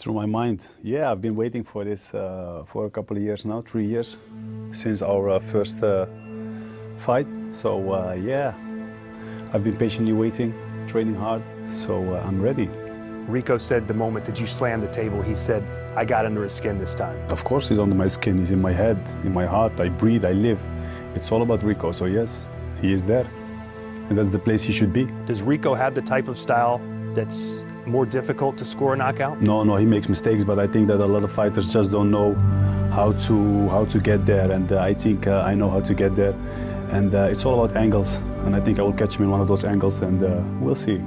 through my mind. Yeah, I've been waiting for this for a couple of years now, 3 years, since our first fight. So yeah, I've been patiently waiting, training hard, so I'm ready. Rico said the moment that you slammed the table, he said, I got under his skin this time. Of course he's under my skin, he's in my head, in my heart, I breathe, I live. It's all about Rico, so yes, he is there. And that's the place he should be. Does Rico have the type of style that's more difficult to score a knockout? No, he makes mistakes, but I think that a lot of fighters just don't know how to get there, and I think I know how to get there. And it's all about angles, and I think I will catch him in one of those angles, and we'll see.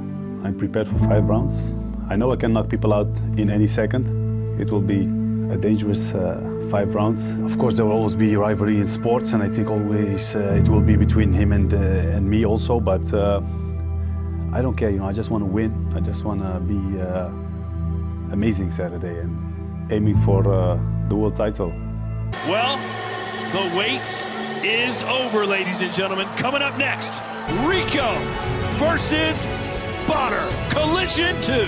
I'm prepared for 5 rounds. I know I can knock people out in any second. It will be a dangerous 5 rounds. Of course, there will always be rivalry in sports, and I think always it will be between him and me also, but I don't care, you know, I just want to win. I just want to be amazing Saturday and aiming for the world title. Well, the wait is over, ladies and gentlemen. Coming up next, Rico versus Badr, Collision 2.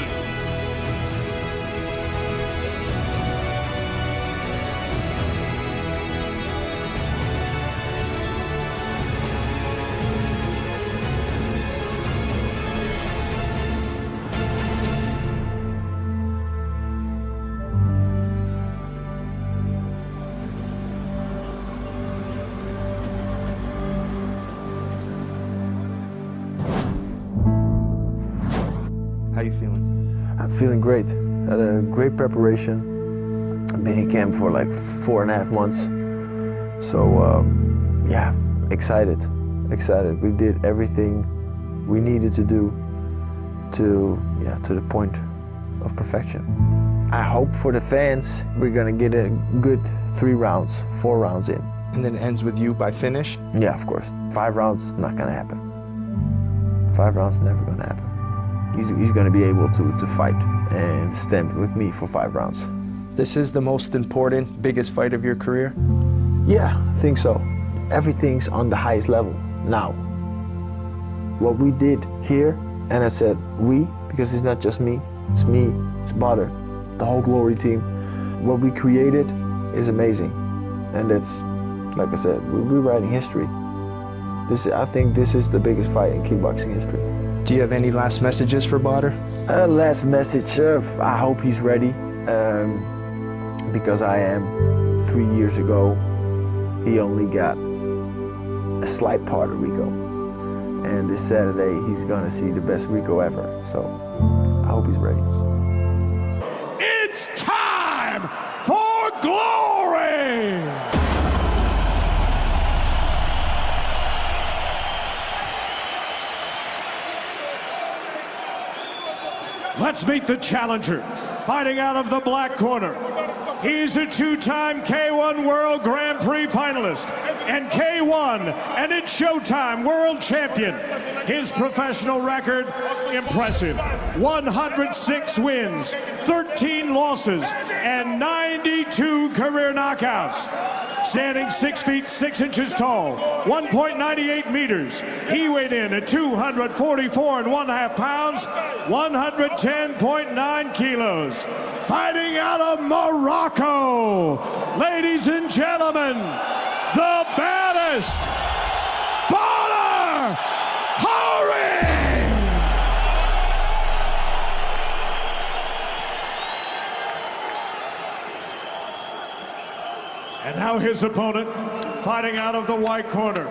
How you feeling? I'm feeling great. Had a great preparation. I've been in camp for like 4.5 months. So yeah, excited. We did everything we needed to do to the point of perfection. I hope for the fans we're gonna get a good 3 rounds, 4 rounds in. And then it ends with you by finish? Yeah, of course. 5 rounds, not gonna happen. 5 rounds, never gonna happen. He's going to be able to fight and stand with me for 5 rounds. This is the most important, biggest fight of your career? Yeah, I think so. Everything's on the highest level now. What we did here, and I said we, because it's not just me, it's Badr, the whole Glory team. What we created is amazing. And that's, like I said, we're rewriting history. I think this is the biggest fight in kickboxing history. Do you have any last messages for Badr? Last message, I hope he's ready, because I am. 3 years ago, he only got a slight part of Rico. And this Saturday, he's gonna see the best Rico ever. So I hope he's ready. It's time for glory! Let's meet the challenger, fighting out of the black corner. He's a 2-time K1 World Grand Prix finalist and K1 and It's Showtime World Champion. His professional record, impressive. 106 wins, 13 losses, and 92 career knockouts. Standing 6 feet 6 inches tall, 1.98 meters. He weighed in at 244.5 pounds, 110.9 kilos. Fighting out of Morocco, ladies and gentlemen, the baddest, Badr Hari! And now his opponent, fighting out of the white corner.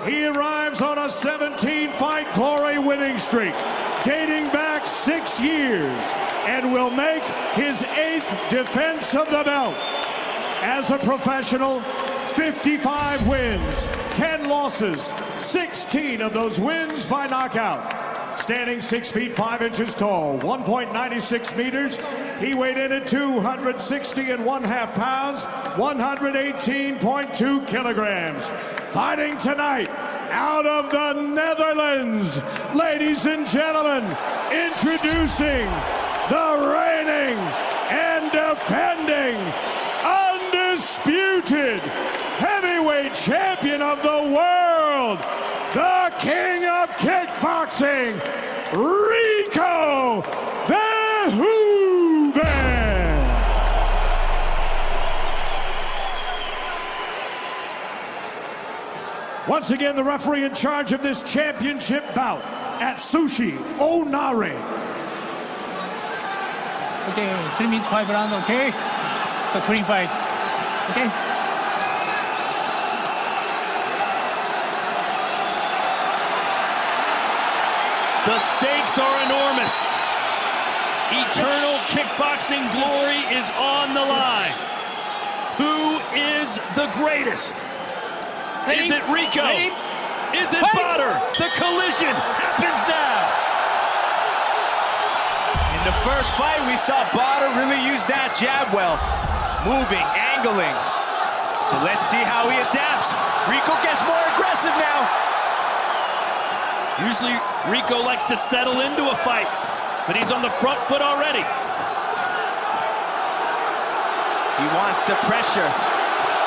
He arrives on a 17-fight glory winning streak, dating back 6 years, and will make his 8th defense of the belt. As a professional, 55 wins, 10 losses, 16 of those wins by knockout. Standing 6 feet 5 inches tall, 1.96 meters. He weighed in at 260.5 pounds, 118.2 kilograms. Fighting tonight out of the Netherlands, ladies and gentlemen, introducing the reigning and defending undisputed heavyweight champion of the world, the king of kickboxing, Rico Verhoeven. Once again, the referee in charge of this championship bout at Sushi Onare. Okay, 3 minutes, 5 rounds, okay? So clean fight, okay? The stakes are enormous. Eternal kickboxing glory is on the line. Who is the greatest? Is it Rico? Is it Badr? The collision happens now. In the first fight, we saw Badr really use that jab well. Moving, angling. So let's see how he adapts. Rico gets more aggressive now. Usually Rico likes to settle into a fight, but he's on the front foot already. He wants the pressure.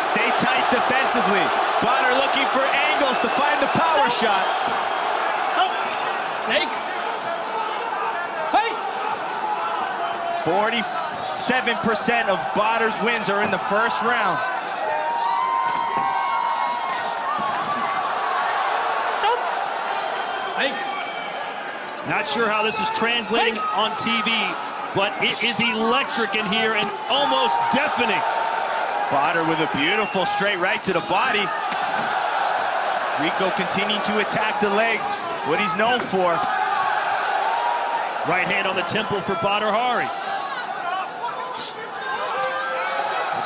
Stay tight defensively. Badr looking for angles to find the power shot. 47% of Badr's wins are in the first round. Not sure how this is translating on TV, but it is electric in here and almost deafening. Badr with a beautiful straight right to the body. Rico continuing to attack the legs, what he's known for. Right hand on the temple for Badr Hari.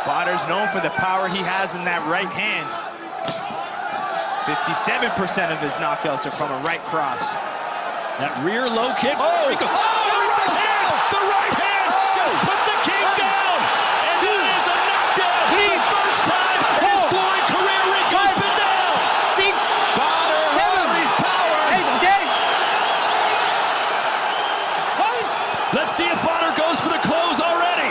Badr's known for the power he has in that right hand. 57% of his knockouts are from a right cross. That rear low kick. Oh! Rico. Oh, the right hand! Just put the king down! And that is a knockdown! The first time in his glory career, Rico's been down! Badr Hari's power! Let's see if Badr goes for the close already.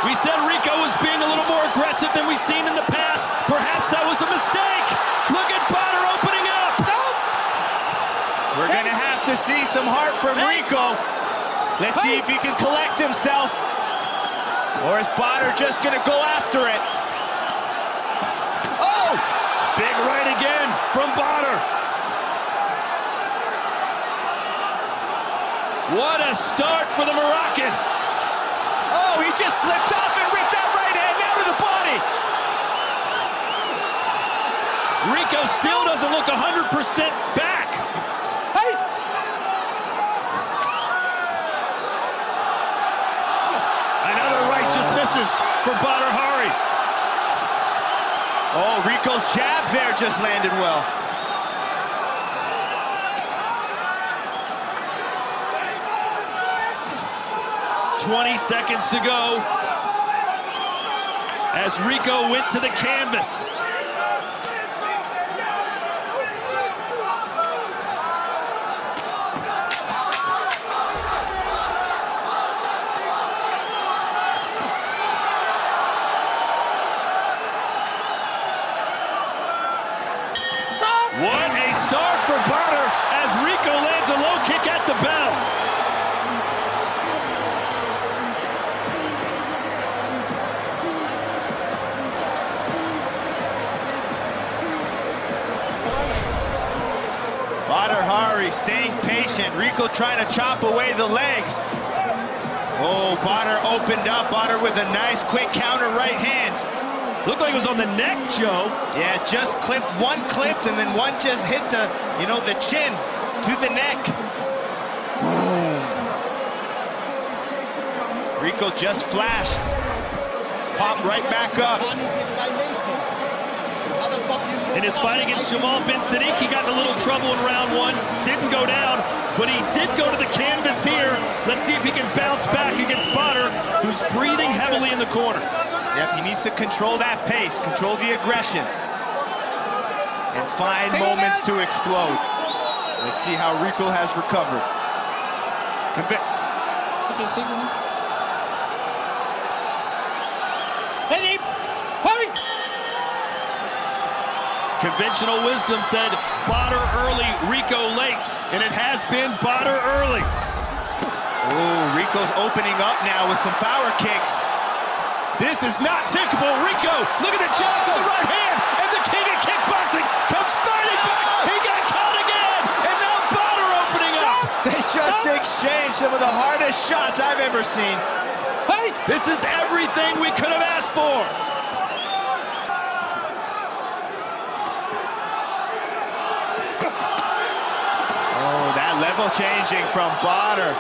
We said Rico was being a little more aggressive than we've seen in the past. Perhaps that was a mistake. Look at Badr opening up. We're gonna have to see some heart from Rico. Let's see if he can collect himself. Or is Badr just gonna go after it? Oh! Big right again from Badr. What a start for the Moroccan. Oh, he just slipped off and ripped that right hand out of the body. Rico still doesn't look 100% back. Another right just misses for Badr Hari. Oh, Rico's jab there just landed well. "20 seconds to go as Rico went to the canvas. What a start for Badr as Rico lands a low kick at the bell. Badr Hari staying patient. Rico trying to chop away the legs. Oh, Badr opened up. Badr with a nice quick counter right hand. Looked like it was on the neck, Joe. Yeah, just clipped, one clipped, and then one just hit the, the chin to the neck. Boom. Rico just flashed. Popped right back up. In his fight against Jamal Bin Sadiq, he got in a little trouble in round one. Didn't go down, but he did go to the canvas here. Let's see if he can bounce back against Badr, who's breathing heavily in the corner. Yep, he needs to control that pace, control the aggression, and find moments to explode. Let's see how Rico has recovered. Conventional wisdom said Badr early, Rico late, and it has been Badr early. Oh, Rico's opening up now with some power kicks. This is not typical. Rico, look at the jab to the right hand, and the king of kickboxing comes fighting back. He got caught again, and now Badr opening up. They just exchanged some of the hardest shots I've ever seen. This is everything we could have asked for. Oh, that level changing from Badr.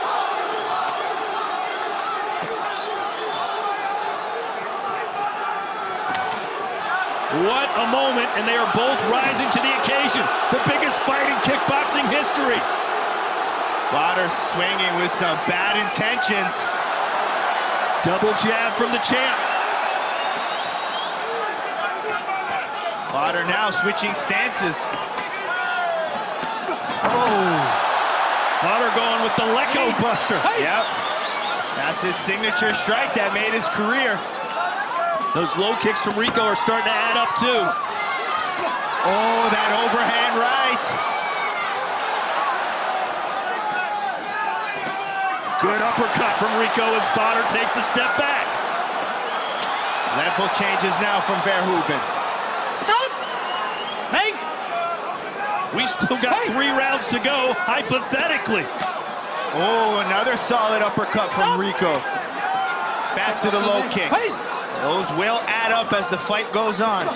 What a moment, and they are both rising to the occasion. The biggest fight in kickboxing history. Badr swinging with some bad intentions. Double jab from the champ. Badr now switching stances. Oh. Badr going with the Lecco Buster. Yep. That's his signature strike that made his career. Those low kicks from Rico are starting to add up too. Oh, that overhand right. Good uppercut from Rico as Badr takes a step back. Level changes now from Verhoeven. We still got 3 rounds to go, hypothetically. Oh, another solid uppercut from Rico. Back to the low kicks. Those will add up as the fight goes on.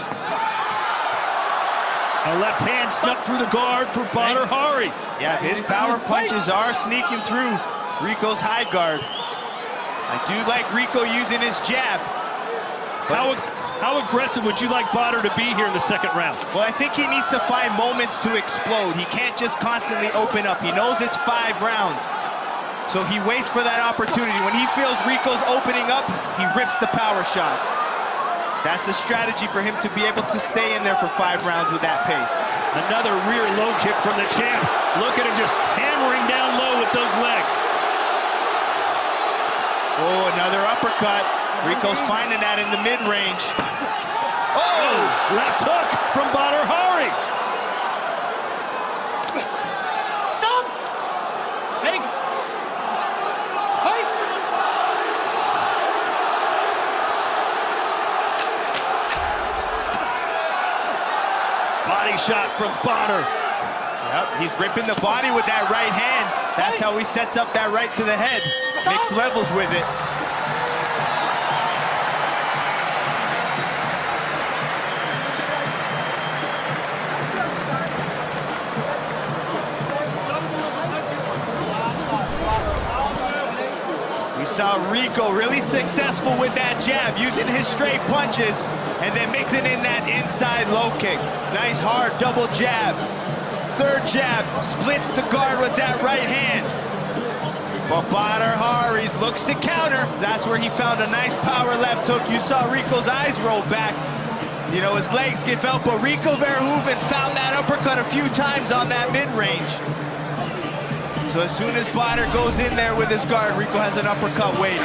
A left hand snuck through the guard for Badr Hari. Yeah, his power punches are sneaking through Rico's high guard. I do like Rico using his jab. How aggressive would you like Badr to be here in the second round? Well, I think he needs to find moments to explode. He can't just constantly open up. He knows it's 5 rounds. So he waits for that opportunity. When he feels Rico's opening up, he rips the power shots. That's a strategy for him to be able to stay in there for 5 rounds with that pace. Another rear low kick from the champ. Look at him just hammering down low with those legs. Oh, another uppercut. Rico's finding that in the mid-range. Oh, left hook from Badr Hari. Stop! Hey! Body shot from Badr. Yep, he's ripping the body with that right hand. That's how he sets up that right to the head. Mixed levels with it. We saw Rico really successful with that jab, using his straight punches and then mixing in that inside low kick. Nice hard double jab. Third jab, splits the guard with that right hand. But Badr Hari looks to counter. That's where he found a nice power left hook. You saw Rico's eyes roll back. You know, his legs give out, but Rico Verhoeven found that uppercut a few times on that mid-range. So as soon as Badr goes in there with his guard, Rico has an uppercut waiting.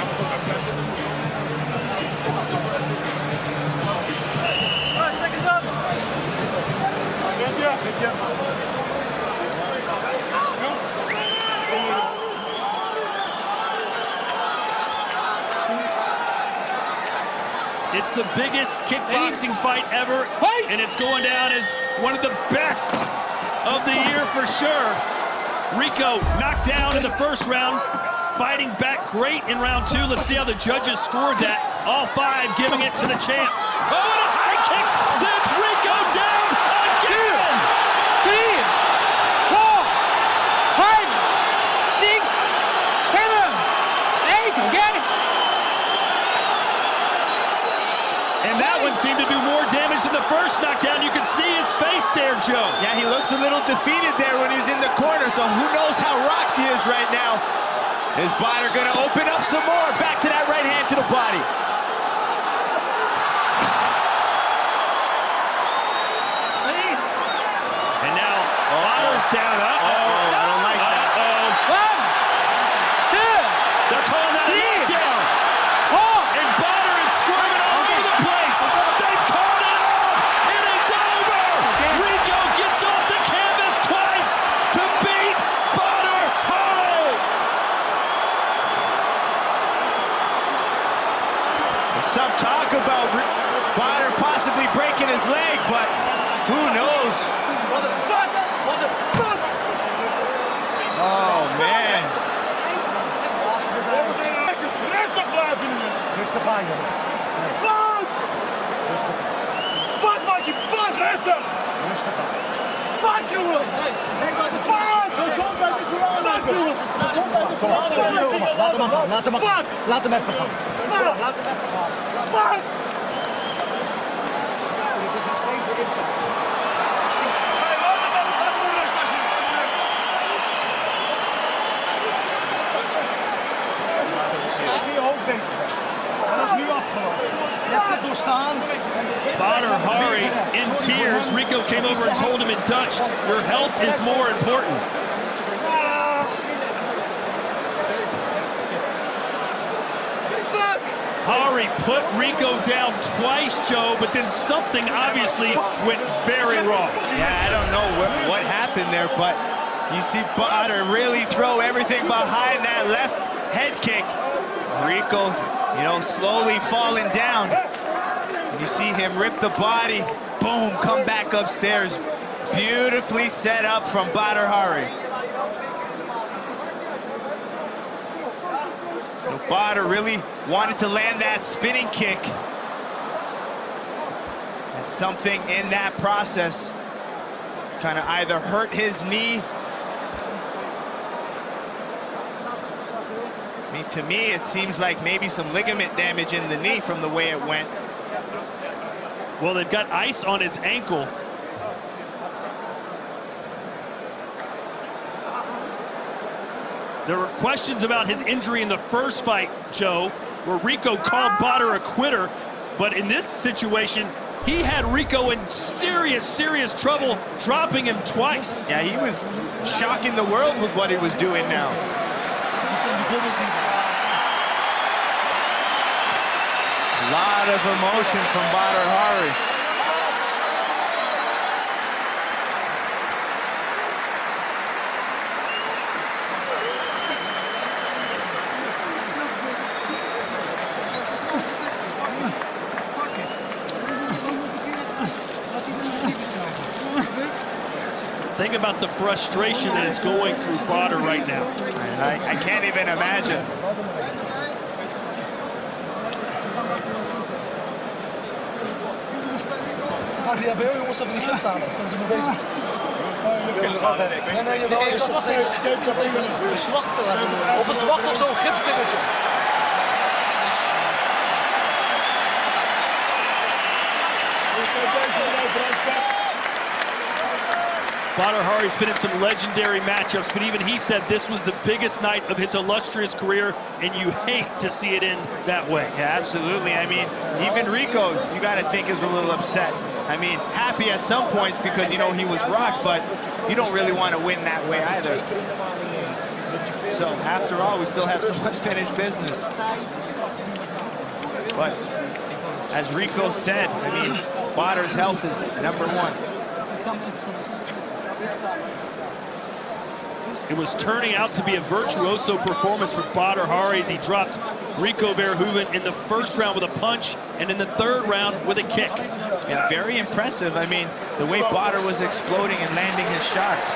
It's the biggest kickboxing fight ever, and it's going down as one of the best of the year for sure. Rico knocked down in the first round, fighting back great in round 2. Let's see how the judges scored that. All 5 giving it to the champ. Oh, and a high kick sends Rico down again! 3, 4, 5, 6, 7, 8, again! And that one seemed to do more damage than the first knockdown. You can see his face there, Joe. Yeah, he looks a little defeated there when he's in the corner, so who knows how rocked he is right now. Is Badr gonna open up some more? Back to that right hand to the body. And now Badr's down. I don't like that. 1, 2, They're calling that a 3, knockdown. 4. And Badr is squirming all over the place. They've called it off. It is over. Rico gets off the canvas twice to beat Badr Hari. Sometimes Oh, man. Rustig blijven nu. Rustig aan, jongens. Fuck! Rustig aan. Fuck, Mikey, fuck! Rustig! Rustig aan. Fuck, jongen! Fuck! Gezondheid is belangrijk, jongen! Gezondheid is belangrijk! Laat hem gaan, laat hem gaan. Laat hem even gaan. Fuck! Laat hem even gaan. Fuck! Je hoofd bezig bent. En dat is nu afgelopen. Je hebt het doorstaan. Badr Hari in tears. Rico came over and told him in Dutch, your health is more important. Hari put Rico down twice, Joe, but then something obviously went very wrong. Yeah, I don't know what happened there, but you see Badr really throw everything behind that left head kick. Rico, you know, slowly falling down. You see him rip the body, boom, come back upstairs. Beautifully set up from Badr Hari. Badr really wanted to land that spinning kick. And something in that process kind of either hurt his knee. I mean, to me, it seems like maybe some ligament damage in the knee from the way it went. Well, they've got ice on his ankle. There were questions about his injury in the first fight, Joe, where Rico called Badr a quitter. But in this situation, he had Rico in serious, serious trouble, dropping him twice. Yeah, he was shocking the world with what he was doing now. A lot of emotion from Badr Hari. Think about the frustration that is going through Badr right now. I can't even imagine. Ze gaan hier bij jou jongens even die gips halen. Zijn ze mee bezig? Nee, jawel. Ik had even een zwacht of een zwacht of zo'n gipsdingetje. Badr Hari's been in some legendary matchups, but even he said this was the biggest night of his illustrious career, and you hate to see it end that way. Yeah, absolutely. I mean, even Rico, you got to think, is a little upset. I mean, happy at some points because, you know, he was rocked, but you don't really want to win that way either. So, after all, we still have some unfinished business. But, as Rico said, I mean, Badr's health is #1. It was turning out to be a virtuoso performance for Badr Hari as he dropped Rico Verhoeven in the first round with a punch and in the third round with a kick. Yeah, very impressive. I mean, the way Badr was exploding and landing his shots.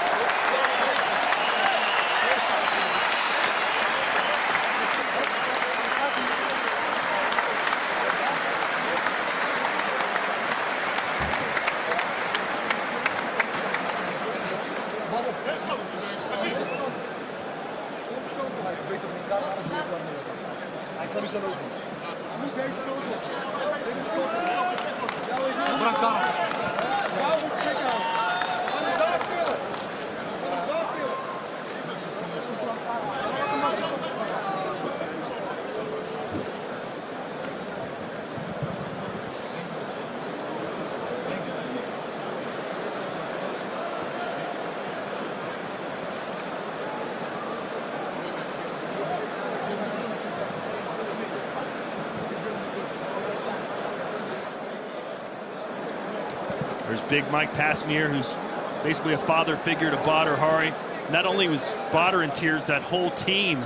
There's Big Mike Passanier, who's basically a father figure to Badr Hari. Not only was Badr in tears, that whole team.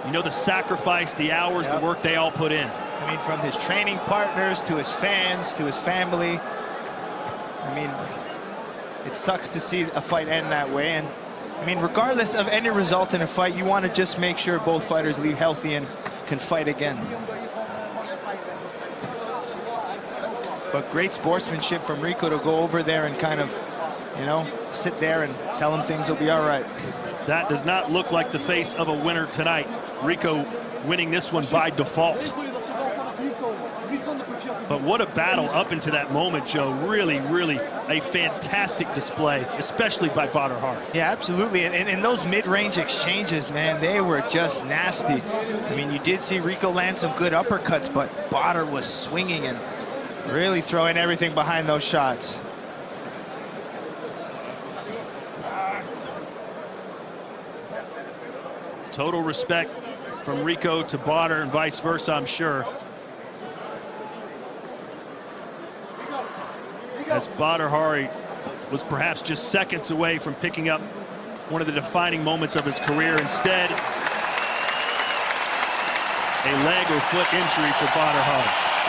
You know, the sacrifice, the hours, the work they all put in. I mean, from his training partners to his fans to his family. I mean, it sucks to see a fight end that way, and I mean, regardless of any result in a fight, you want to just make sure both fighters leave healthy and can fight again. But great sportsmanship from Rico to go over there and kind of, you know, sit there and tell him things will be all right. That does not look like the face of a winner tonight. Rico winning this one by default. But what a battle up into that moment, Joe. Really, really a fantastic display, especially by Badr. Yeah, absolutely. And those mid-range exchanges, man, they were just nasty. I mean, you did see Rico land some good uppercuts, but Badr was swinging and really throwing everything behind those shots. Total respect from Rico to Badr and vice versa, I'm sure. As Badr was perhaps just seconds away from picking up one of the defining moments of his career. Instead, a leg or foot injury for Badr.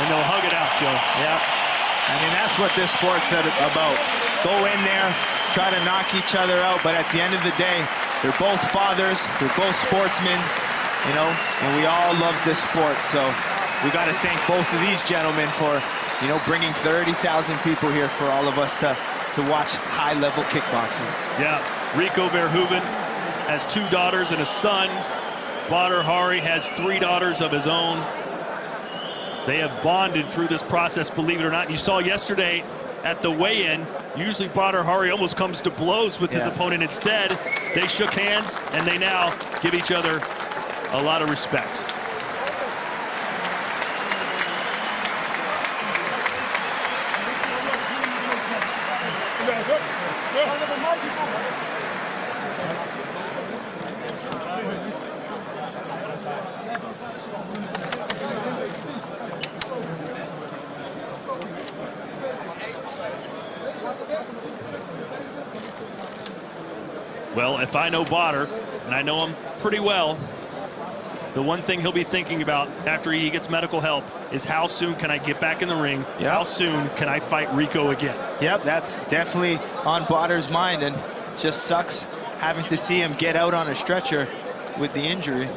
And they'll hug it out, Joe. Yeah. I mean, that's what this sport's about. Go in there, try to knock each other out, but at the end of the day, they're both fathers, they're both sportsmen, you know, and we all love this sport. So we got to thank both of these gentlemen for, you know, bringing 30,000 people here for all of us to watch high-level kickboxing. Yeah, Rico Verhoeven has 2 daughters and a son. Badr has 3 daughters of his own. They have bonded through this process, believe it or not. You saw yesterday at the weigh-in, usually Badr almost comes to blows with his opponent. Instead, they shook hands, and they now give each other a lot of respect. Well, if I know Badr, and I know him pretty well, the one thing he'll be thinking about after he gets medical help is how soon can I get back in the ring? Yep. How soon can I fight Rico again? Yep, that's definitely on Badr's mind, and just sucks having to see him get out on a stretcher with the injury.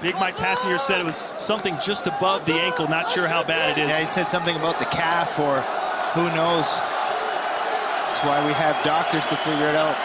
Big Mike Passenger said it was something just above the ankle, not sure how bad it is. Yeah, he said something about the calf, or who knows. That's why we have doctors to figure it out.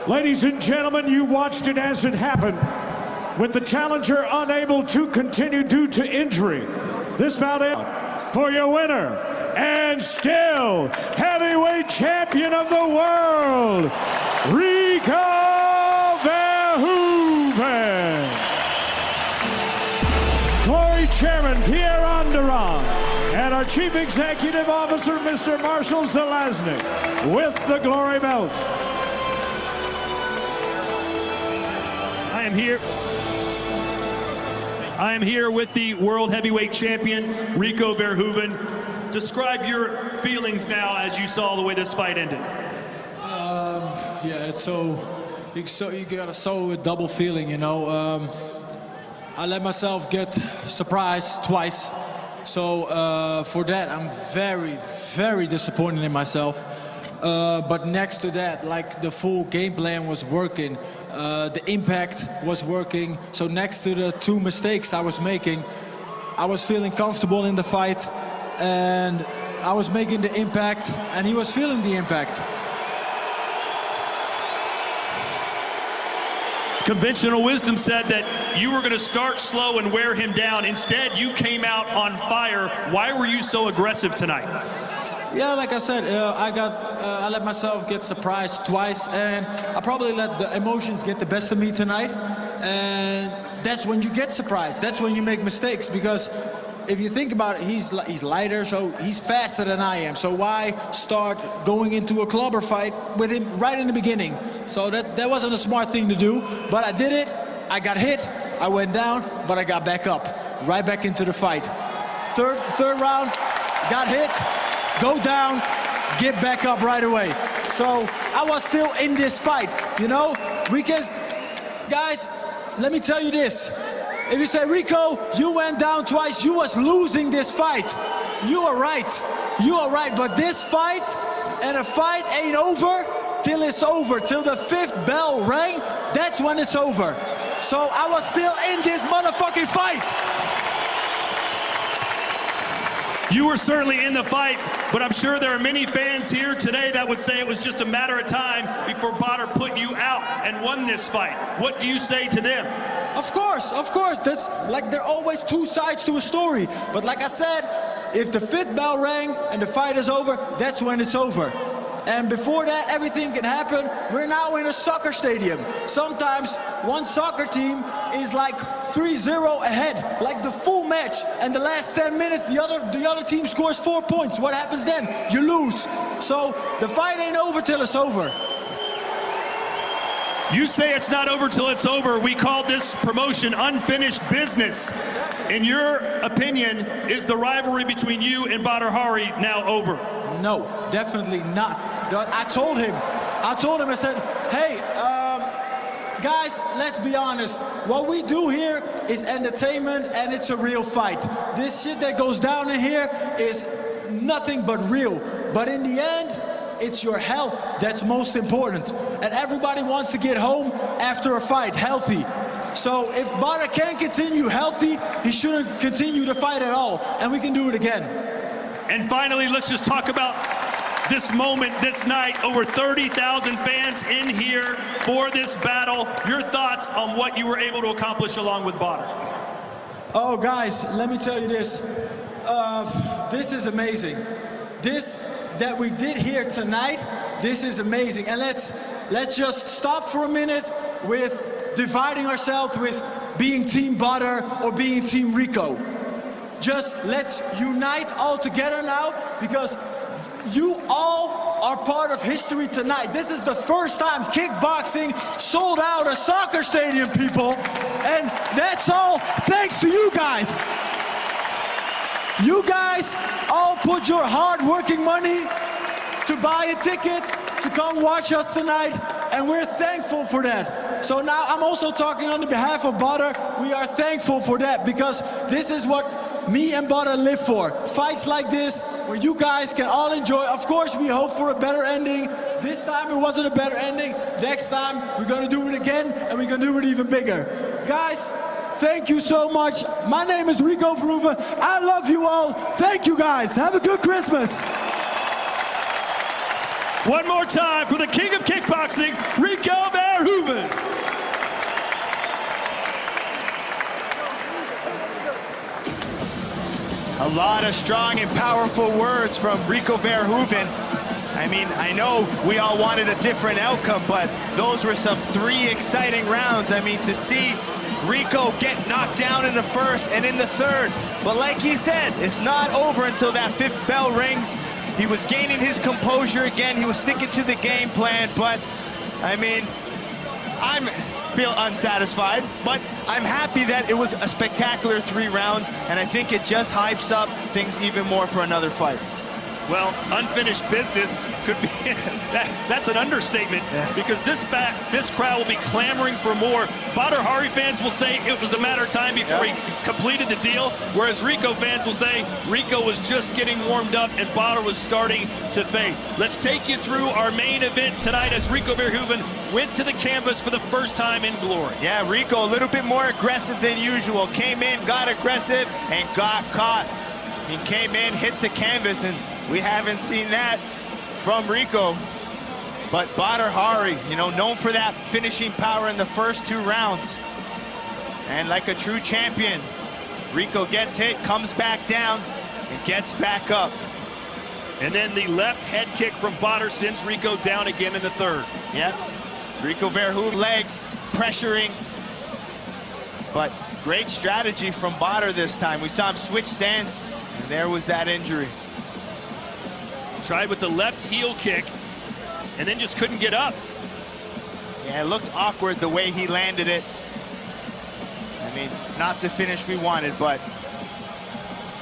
Ladies and gentlemen, you watched it as it happened. With the challenger unable to continue due to injury, this bout for your winner and still heavyweight champion of the world, Rico Verhoeven. Glory Chairman Pierre Anderon and our Chief Executive Officer, Mr. Marshall Zelazny, with the Glory Belt. I am here I am here with the world heavyweight champion, Rico Verhoeven. Describe your feelings now as you saw the way this fight ended. Yeah, it's you got a double feeling, you know. I let myself get surprised twice. So for that, I'm very, very disappointed in myself. But next to that, like the full game plan was working. The impact was working. So next to the 2 mistakes I was making, I was feeling comfortable in the fight. And I was making the impact, and he was feeling the impact. Conventional wisdom said that you were going to start slow and wear him down. Instead, you came out on fire. Why were you so aggressive tonight? Yeah, like I said, I let myself get surprised twice, and I probably let the emotions get the best of me tonight. And that's when you get surprised. That's when you make mistakes, because if you think about it, he's lighter, so he's faster than I am. So why start going into a clubber fight with him right in the beginning? So that wasn't a smart thing to do, but I did it. I got hit, I went down, but I got back up, right back into the fight. Third round, got hit, go down, get back up right away. So I was still in this fight, you know? Guys, let me tell you this. If you say, Rico, you went down twice, you was losing this fight. You are right. You are right. But this fight, and a fight ain't over till it's over. Till the 5th bell rang, that's when it's over. So I was still in this motherfucking fight. You were certainly in the fight, but I'm sure there are many fans here today that would say it was just a matter of time before Badr put you out and won this fight. What do you say to them? Of course. That's like, there are always 2 sides to a story. But like I said, if the 5th bell rang and the fight is over, that's when it's over. And before that, everything can happen. We're now in a soccer stadium. Sometimes one soccer team is like 3-0 ahead, like the full match. And the last 10 minutes, the other team scores 4 points. What happens then? You lose. So the fight ain't over till it's over. You say it's not over till it's over. We call this promotion unfinished business. In your opinion, is the rivalry between you and Badr Hari now over? No, definitely not. I told him, I said, hey, guys, let's be honest. What we do here is entertainment, and it's a real fight. This shit that goes down in here is nothing but real. But in the end, it's your health that's most important. And everybody wants to get home after a fight, healthy. So if Badr can't continue healthy, he shouldn't continue the fight at all. And we can do it again. And finally, let's just talk about this moment, this night. Over 30,000 fans in here for this battle. Your thoughts on what you were able to accomplish along with Badr? Oh, guys, let me tell you this. This is amazing. This that we did here tonight, this is amazing. And let's just stop for a minute with dividing ourselves with being Team Badr or being Team Rico. Just let's unite all together now, because you all are part of history tonight. This is the first time kickboxing sold out a soccer stadium, people. And that's all thanks to you guys. You guys all put your hard-working money to buy a ticket to come watch us tonight, and we're thankful for that. So now I'm also talking on behalf of Badr. We are thankful for that, because this is what me and Badr live for. Fights like this, where you guys can all enjoy. Of course, we hope for a better ending. This time it wasn't a better ending. Next time, we're gonna do it again, and we're gonna do it even bigger. Guys, thank you so much. My name is Rico Verhoeven. I love you all. Thank you, guys. Have a good Christmas. One more time for the king of kickboxing, Rico Verhoeven. A lot of strong and powerful words from Rico Verhoeven. I mean, I know we all wanted a different outcome, but those were some 3 exciting rounds. I mean, to see Rico get knocked down in the first and in the third. But like he said, it's not over until that 5th bell rings. He was gaining his composure again. He was sticking to the game plan. But, I mean, feel unsatisfied, but I'm happy that it was a spectacular 3 rounds, and I think it just hypes up things even more for another fight. Well, unfinished business could be, that's an understatement, because this crowd will be clamoring for more. Badr Hari fans will say it was a matter of time before he completed the deal, whereas Rico fans will say Rico was just getting warmed up and Badr was starting to fade. Let's take you through our main event tonight as Rico Verhoeven went to the canvas for the first time in glory. Yeah, Rico a little bit more aggressive than usual. Came in, got aggressive, and got caught. He came in, hit the canvas, and we haven't seen that from Rico. But Badr Hari, you know, known for that finishing power in the first 2 rounds. And like a true champion, Rico gets hit, comes back down, and gets back up. And then the left head kick from Badr sends Rico down again in the 3rd. Yeah, Rico Verhoeven legs, pressuring. But great strategy from Badr this time. We saw him switch stance, and there was that injury. Tried with the left heel kick, and then just couldn't get up. Yeah, it looked awkward the way he landed it. I mean, not the finish we wanted, but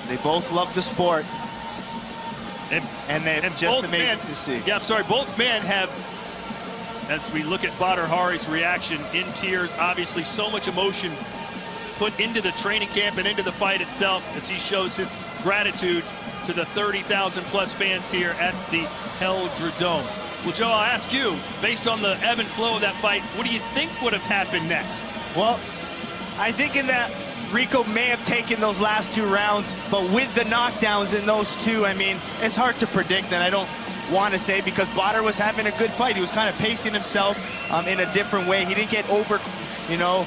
they both love the sport. And they're just amazing to see. Yeah, I'm sorry, both men have, as we look at Badr Hari's reaction, in tears, obviously so much emotion put into the training camp and into the fight itself as he shows his gratitude to the 30,000 plus fans here at the Badr Dome. Well, Joe, I'll ask you, based on the ebb and flow of that fight, what do you think would have happened next? Well, I think in that Rico may have taken those last 2 rounds, but with the knockdowns in those 2, I mean, it's hard to predict, and I don't want to say, because Badr was having a good fight. He was kind of pacing himself in a different way. He didn't get over, you know,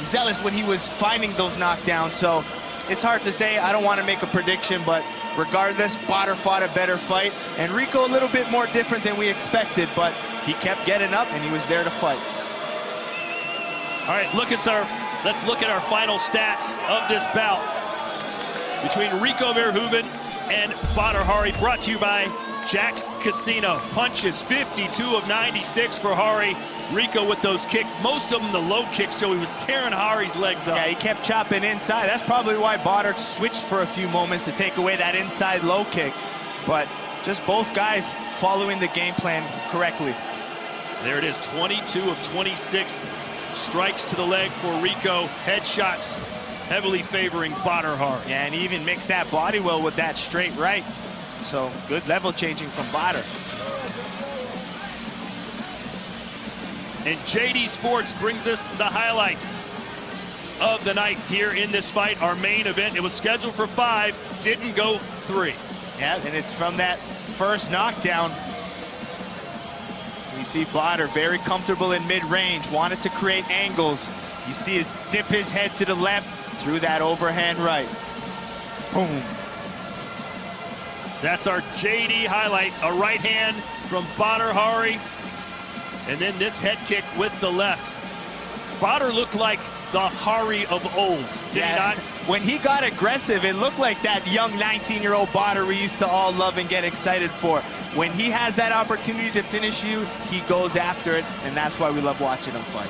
zealous when he was finding those knockdowns, so it's hard to say. I don't want to make a prediction, but regardless, Badr fought a better fight, and Rico a little bit more different than we expected, but he kept getting up, and he was there to fight. All right, let's look at our final stats of this bout between Rico Verhoeven and Badr Hari, brought to you by Jack's Casino. Punches, 52 of 96 for Hari. Rico with those kicks, most of them the low kicks, Joe. He was tearing Hari's legs up. Yeah, he kept chopping inside. That's probably why Badr switched for a few moments to take away that inside low kick. But just both guys following the game plan correctly. There it is, 22 of 26 strikes to the leg for Rico. Headshots heavily favoring Badr Hari. Yeah, and he even mixed that body well with that straight right. So good level changing from Badr. And JD Sports brings us the highlights of the night here in this fight, our main event. It was scheduled for 5, didn't go 3. Yeah, and it's from that first knockdown. You see Badr very comfortable in mid-range, wanted to create angles. You see his dip his head to the left through that overhand right. Boom. That's our JD highlight, a right hand from Badr Hari. And then this head kick with the left. Badr looked like the Hari of old, did he not? When he got aggressive, it looked like that young 19-year-old Badr we used to all love and get excited for. When he has that opportunity to finish you, he goes after it, and that's why we love watching him fight.